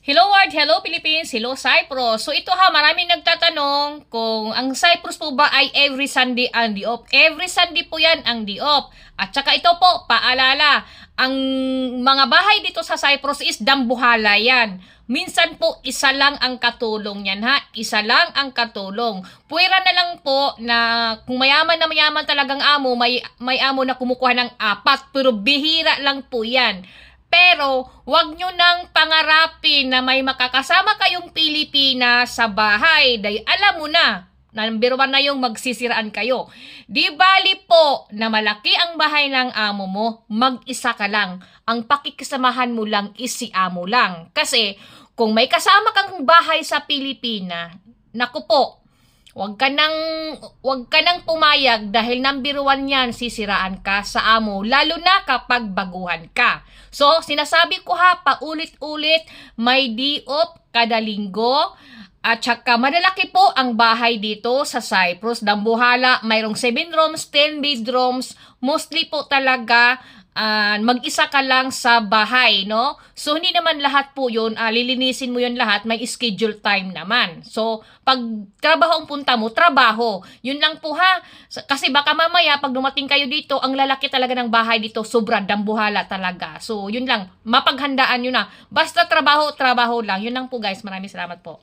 Hello world, hello Philippines, hello Cyprus. So ito ha, maraming nagtatanong kung ang Cyprus po ba ay every Sunday ang di-off. Every Sunday po yan ang di-off. At saka ito po, paalala, ang mga bahay dito sa Cyprus is dambuhala yan. Minsan po, isa lang ang katulong yan ha. Isa lang ang katulong. Puwera na lang po na kung mayaman na mayaman talagang amo, may amo na kumukuha ng 4, pero bihira lang po yan. Pero, wag nyo nang pangarapin na may makakasama kayong Pilipina sa bahay. Dahil alam mo na, number 1 na yung magsisiraan kayo. Di bali po na malaki ang bahay ng amo mo, mag-isa ka lang. Ang pakikisamahan mo lang is si amo lang. Kasi, kung may kasama kang bahay sa Pilipina, naku po, Huwag ka nang pumayag dahil number 1 yan, sisiraan ka sa amo, lalo na kapag baguhan ka. So, sinasabi ko ha, paulit-ulit, may di-off kada linggo. At saka, malalaki po ang bahay dito sa Cyprus. Dambuhala, mayroong 7 rooms, 10 bedrooms. Mostly po talaga, mag-isa ka lang sa bahay, no? So, hindi naman lahat po yun, lilinisin mo yun lahat, may schedule time naman. So, pag trabaho ang punta mo, trabaho. Yun lang po ha. Kasi baka mamaya, pag dumating kayo dito, ang lalaki talaga ng bahay dito, sobrang dambuhala talaga. So, yun lang, mapaghandaan yun na. Basta trabaho, trabaho lang. Yun lang po guys, maraming salamat po.